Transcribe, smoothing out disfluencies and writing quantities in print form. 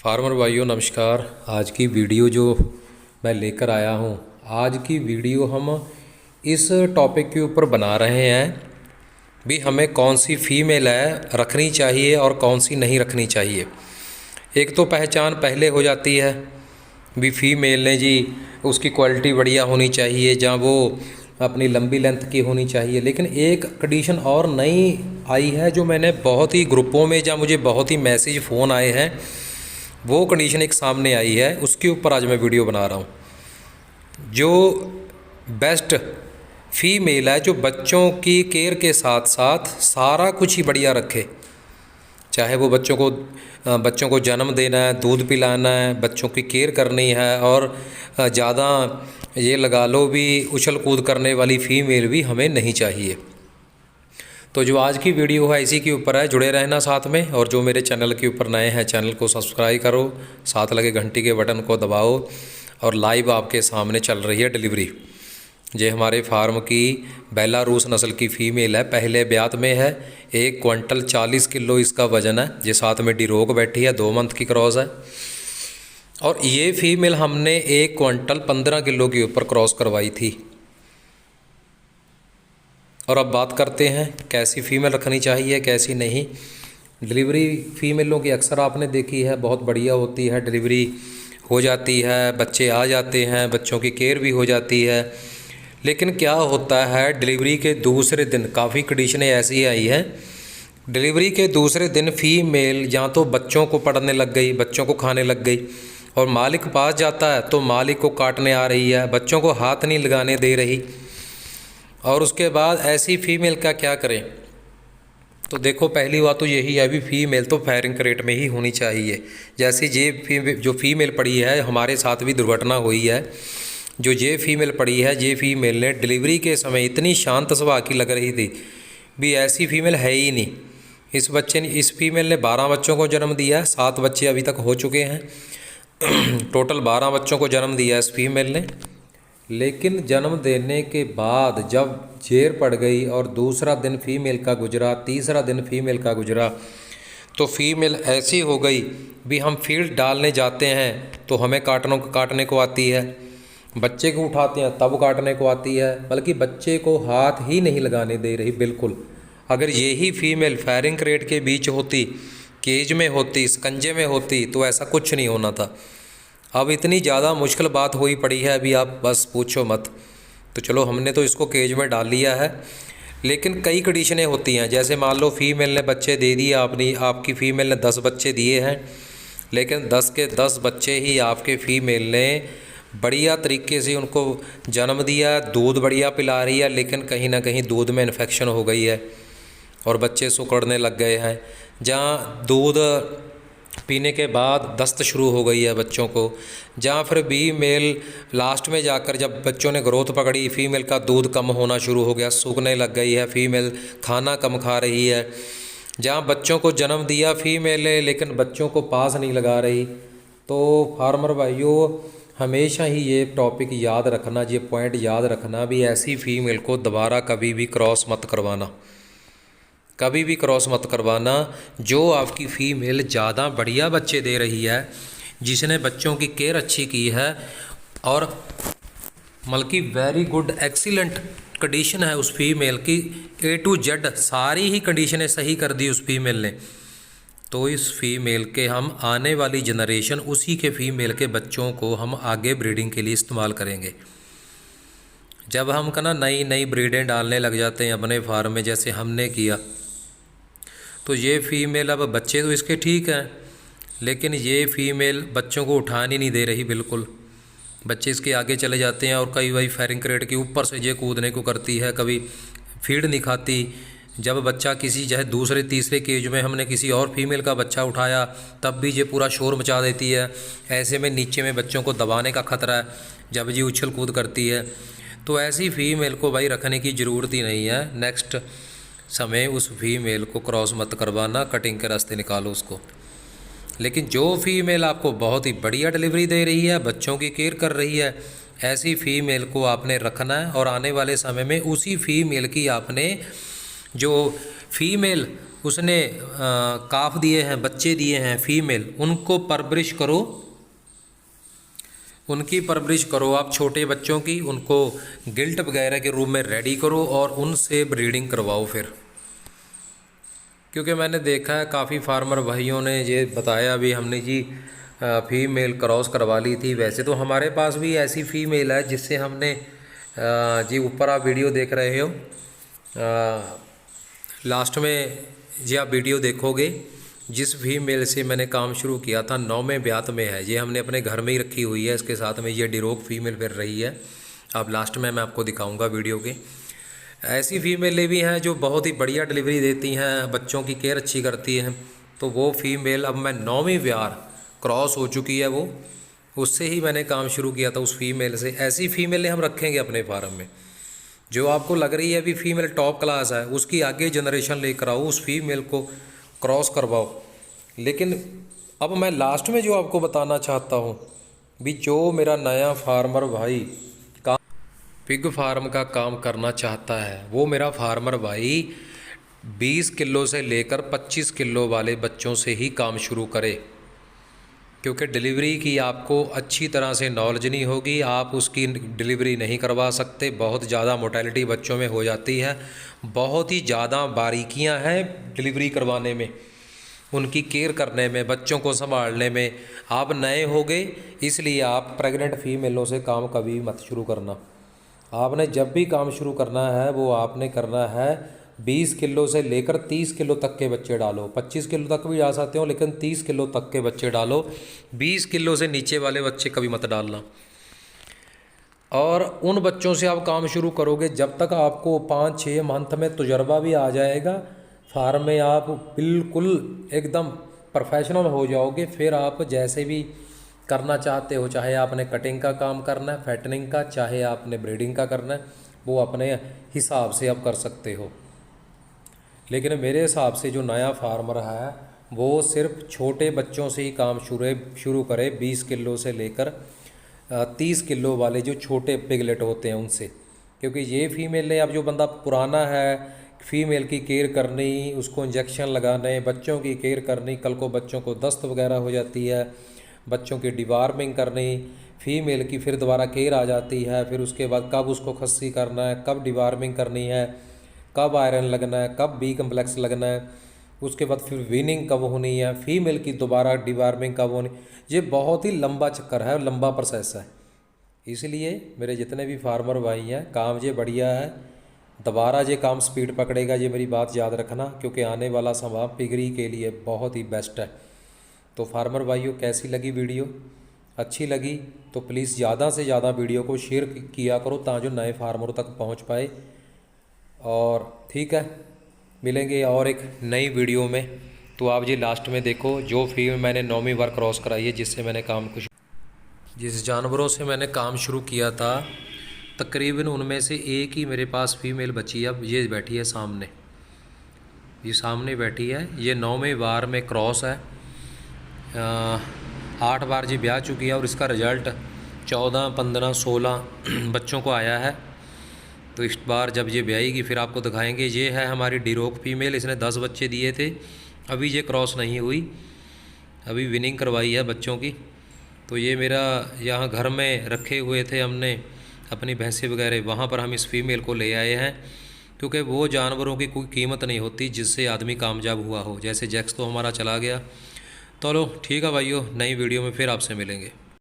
Farmer भाइयों नमस्कार। आज की वीडियो जो मैं लेकर आया हूँ, आज की वीडियो हम इस टॉपिक के ऊपर बना रहे हैं भी हमें कौन सी फ़ीमेल है रखनी चाहिए और कौन सी नहीं रखनी चाहिए। एक तो पहचान पहले हो जाती है भी फ़ीमेल ने जी उसकी क्वालिटी बढ़िया होनी चाहिए, जहाँ वो अपनी लंबी लेंथ की होनी चाहिए। लेकिन एक कंडीशन और नई आई है जो मैंने बहुत ही ग्रुपों में, जहाँ मुझे बहुत ही मैसेज फ़ोन आए हैं, वो कंडीशन एक सामने आई है, उसके ऊपर आज मैं वीडियो बना रहा हूँ। जो बेस्ट फीमेल है जो बच्चों की केयर के साथ साथ सारा कुछ ही बढ़िया रखे, चाहे वो बच्चों को जन्म देना है, दूध पिलाना है, बच्चों की केयर करनी है, और ज़्यादा ये लगा लो भी उछल कूद करने वाली फ़ीमेल भी हमें नहीं चाहिए। तो जो आज की वीडियो है इसी के ऊपर है, जुड़े रहना साथ में। और जो मेरे चैनल के ऊपर नए हैं, चैनल को सब्सक्राइब करो, साथ लगे घंटी के बटन को दबाओ। और लाइव आपके सामने चल रही है डिलीवरी। ये हमारे फार्म की बेलारूस नस्ल की फ़ीमेल है, पहले ब्यात में है। 1 क्विंटल 40 किलो इसका वज़न है। ये साथ में डिरोग बैठी है, 2 मंथ की क्रॉस है। और ये फ़ीमेल हमने 1 क्विंटल 15 किलो के ऊपर क्रॉस करवाई थी। और अब बात करते हैं कैसी फ़ीमेल रखनी चाहिए कैसी नहीं। डिलीवरी फ़ीमेलों की अक्सर आपने देखी है, बहुत बढ़िया होती है, डिलीवरी हो जाती है, बच्चे आ जाते हैं, बच्चों की केयर भी हो जाती है। लेकिन क्या होता है, डिलीवरी के दूसरे दिन काफ़ी कंडीशनें ऐसी आई हैं, डिलीवरी के दूसरे दिन फ़ीमेल या तो बच्चों को पढ़ने लग गई, बच्चों को खाने लग गई, और मालिक पास जाता है तो मालिक को काटने आ रही है, बच्चों को हाथ नहीं लगाने दे रही। और उसके बाद ऐसी फ़ीमेल का क्या करें। तो देखो, पहली बात तो यही है भी फ़ीमेल तो फायरिंग रेट में ही होनी चाहिए। जैसे ये जो फ़ीमेल पड़ी है, हमारे साथ भी दुर्घटना हुई है। जो ये फ़ीमेल पड़ी है, ये फ़ीमेल ने डिलीवरी के समय इतनी शांत स्वभाव की लग रही थी भी ऐसी फ़ीमेल है ही नहीं। इस फ़ीमेल ने 12 बच्चों को जन्म दिया, 7 बच्चे अभी तक हो चुके हैं। टोटल 12 बच्चों को जन्म दिया इस फीमेल ने। लेकिन जन्म देने के बाद जब जेर पड़ गई और दूसरा दिन फीमेल का गुजरा, तीसरा दिन फीमेल का गुजरा, तो फीमेल ऐसी हो गई भी हम फीड डालने जाते हैं तो हमें काटने को आती है, बच्चे को उठाते हैं तब काटने को आती है, बल्कि बच्चे को हाथ ही नहीं लगाने दे रही बिल्कुल। अगर यही फीमेल फायरिंग क्रेट के बीच होती, केज में होती, स्कंजे में होती, तो ऐसा कुछ नहीं होना था। अब इतनी ज़्यादा मुश्किल बात हुई पड़ी है, अभी आप बस पूछो मत। तो चलो, हमने तो इसको केज में डाल लिया है, लेकिन कई कंडीशनें होती हैं। जैसे मान लो फ़ीमेल ने बच्चे दे दिए, आपकी फ़ीमेल ने 10 बच्चे दिए हैं, लेकिन 10 के 10 बच्चे ही आपके फ़ीमेल ने बढ़िया तरीके से उनको जन्म दिया, दूध बढ़िया पिला रही है, लेकिन कहीं ना कहीं दूध में इन्फेक्शन हो गई है और बच्चे सुकड़ने लग गए हैं। जहाँ दूध पीने के बाद दस्त शुरू हो गई है बच्चों को, जहाँ फिर फीमेल लास्ट में जाकर जब बच्चों ने ग्रोथ पकड़ी, फीमेल का दूध कम होना शुरू हो गया, सूखने लग गई है, फीमेल खाना कम खा रही है। जहाँ बच्चों को जन्म दिया फीमेल ने, लेकिन बच्चों को पास नहीं लगा रही। तो फार्मर भाइयों, हमेशा ही ये टॉपिक याद रखना, ये पॉइंट याद रखना भी ऐसी फ़ीमेल को दोबारा कभी भी क्रॉस मत करवाना, कभी भी क्रॉस मत करवाना। जो आपकी फ़ीमेल ज़्यादा बढ़िया बच्चे दे रही है, जिसने बच्चों की केयर अच्छी की है, और बल्कि वेरी गुड एक्सीलेंट कंडीशन है उस फीमेल की, A to Z सारी ही कंडीशनें सही कर दी उस फीमेल ने, तो इस फीमेल के हम आने वाली जनरेशन, उसी के फीमेल के बच्चों को हम आगे ब्रीडिंग के लिए इस्तेमाल करेंगे। जब हम नई नई ब्रीडें डालने लग जाते हैं अपने फार्म में, जैसे हमने किया, तो ये फ़ीमेल, अब बच्चे तो इसके ठीक हैं, लेकिन ये फ़ीमेल बच्चों को उठाने नहीं दे रही बिल्कुल। बच्चे इसके आगे चले जाते हैं, और कई बार फायरिंग क्रेट के ऊपर से ये कूदने को करती है, कभी फीड नहीं खाती। जब बच्चा किसी चाहे दूसरे तीसरे केज में हमने किसी और फीमेल का बच्चा उठाया, तब भी ये पूरा शोर मचा देती है। ऐसे में नीचे में बच्चों को दबाने का खतरा है जब ये उछल कूद करती है। तो ऐसी फ़ीमेल को भाई रखने की ज़रूरत ही नहीं है। नेक्स्ट समय उस फीमेल को क्रॉस मत करवाना, कटिंग के रास्ते निकालो उसको। लेकिन जो फीमेल आपको बहुत ही बढ़िया डिलीवरी दे रही है, बच्चों की केयर कर रही है, ऐसी फ़ीमेल को आपने रखना है। और आने वाले समय में उसी फीमेल की आपने जो फीमेल उसने काफ दिए हैं, बच्चे दिए हैं फीमेल, उनको परवरिश करो, उनकी परवरिश करो आप छोटे बच्चों की, उनको गिल्ट वगैरह के रूप में रेडी करो और उनसे ब्रीडिंग करवाओ फिर। क्योंकि मैंने देखा है काफ़ी फार्मर भाइयों ने ये बताया भी हमने जी फ़ीमेल क्रॉस करवा ली थी। वैसे तो हमारे पास भी ऐसी फ़ीमेल है जिससे हमने जी ऊपर आप वीडियो देख रहे हो, लास्ट में जी आप वीडियो देखोगे, जिस फीमेल से मैंने काम शुरू किया था 9वें ब्यात में है, ये हमने अपने घर में ही रखी हुई है। इसके साथ में ये डिरोक फीमेल फिर रही है, अब लास्ट में मैं आपको दिखाऊंगा वीडियो के। ऐसी फीमेलें भी हैं जो बहुत ही बढ़िया डिलीवरी देती हैं, बच्चों की केयर अच्छी करती हैं। तो वो फीमेल अब मैं 9वीं ब्यार क्रॉस हो चुकी है, वो उससे ही मैंने काम शुरू किया था, उस फीमेल से। ऐसी फीमेलें हम रखेंगे अपने फार्म में। जो आपको लग रही है अभी फीमेल टॉप क्लास है, उसकी आगे जनरेशन लेकर आओ, उस फीमेल को क्रॉस करवाओ। लेकिन अब मैं लास्ट में जो आपको बताना चाहता हूँ भी, जो मेरा नया फार्मर भाई काम पिग फार्म का काम करना चाहता है, वो मेरा फार्मर भाई 20 किलो से लेकर 25 किलो वाले बच्चों से ही काम शुरू करे। क्योंकि डिलीवरी की आपको अच्छी तरह से नॉलेज नहीं होगी, आप उसकी डिलीवरी नहीं करवा सकते। बहुत ज़्यादा मोर्टेलिटी बच्चों में हो जाती है, बहुत ही ज़्यादा बारीकियां हैं डिलीवरी करवाने में, उनकी केयर करने में, बच्चों को संभालने में। आप नए होगे इसलिए आप प्रेग्नेंट फीमेलों से काम कभी मत शुरू करना। आपने जब भी काम शुरू करना है वो आपने करना है 20 किलो से लेकर 30 किलो तक के बच्चे डालो। 25 किलो तक भी जा सकते हो, लेकिन 30 किलो तक के बच्चे डालो। 20 किलो से नीचे वाले बच्चे कभी मत डालना। और उन बच्चों से आप काम शुरू करोगे जब तक आपको 5-6 मंथ में तजुर्बा भी आ जाएगा, फार्म में आप बिल्कुल एकदम प्रोफेशनल हो जाओगे। फिर आप जैसे भी करना चाहते हो, चाहे आपने कटिंग का काम करना है, फैटनिंग का, चाहे आपने ब्रीडिंग का करना है, वो अपने हिसाब से आप कर सकते हो। लेकिन मेरे हिसाब से जो नया फार्मर है वो सिर्फ छोटे बच्चों से ही काम शुरू करे, 20 किलो से लेकर 30 किलो वाले जो छोटे पिगलेट होते हैं उनसे। क्योंकि ये फीमेल अब जो बंदा पुराना है, फीमेल की केयर करनी, उसको इंजेक्शन लगाने, बच्चों की केयर करनी, कल को बच्चों को दस्त वगैरह हो जाती है, बच्चों की डिवार्मिंग करनी, फीमेल की फिर दोबारा केयर आ जाती है। फिर उसके बाद कब उसको खस्सी करना है, कब डिवार्मिंग करनी है, कब आयरन लगना है, कब बी कम्प्लेक्स लगना है, उसके बाद फिर वीनिंग कब होनी है, फीमेल की दोबारा डिवार्मिंग कब होनी, ये बहुत ही लंबा चक्कर है, लंबा प्रोसेस है। इसलिए मेरे जितने भी फार्मर भाई हैं, काम ये बढ़िया है, दोबारा ये काम स्पीड पकड़ेगा, ये मेरी बात याद रखना। क्योंकि आने वाला समय पिगरी के लिए बहुत ही बेस्ट है। तो फार्मर भाइयों, कैसी लगी वीडियो? अच्छी लगी तो प्लीज़ ज़्यादा से ज़्यादा वीडियो को शेयर किया करो ताकि जो नए फार्मरों तक पहुंच पाए। और ठीक है, मिलेंगे और एक नई वीडियो में। तो आप ये लास्ट में देखो, जो फीमेल मैंने 9वीं बार क्रॉस कराई है, जिससे मैंने काम कुछ जिस जानवरों से मैंने काम शुरू किया था, तकरीबन उनमें से एक ही मेरे पास फीमेल बची है। अब ये बैठी है सामने, ये सामने बैठी है, ये 9वीं बार में क्रॉस है। 8 बार जी ब्याह चुकी है और इसका रिज़ल्ट 14, 15, 16 बच्चों को आया है। तो इस बार जब ये ब्याएगी फिर आपको दिखाएंगे। ये है हमारी डिरोक फीमेल, इसने 10 बच्चे दिए थे, अभी ये क्रॉस नहीं हुई, अभी विनिंग करवाई है बच्चों की। तो ये मेरा यहाँ घर में रखे हुए थे हमने अपनी भैंसें वगैरह, वहाँ पर हम इस फीमेल को ले आए हैं। क्योंकि वो जानवरों की कोई कीमत नहीं होती जिससे आदमी कामयाब हुआ हो। जैसे जैक्स तो हमारा चला गया। चलो ठीक है भाइयों, नई वीडियो में फिर आपसे मिलेंगे।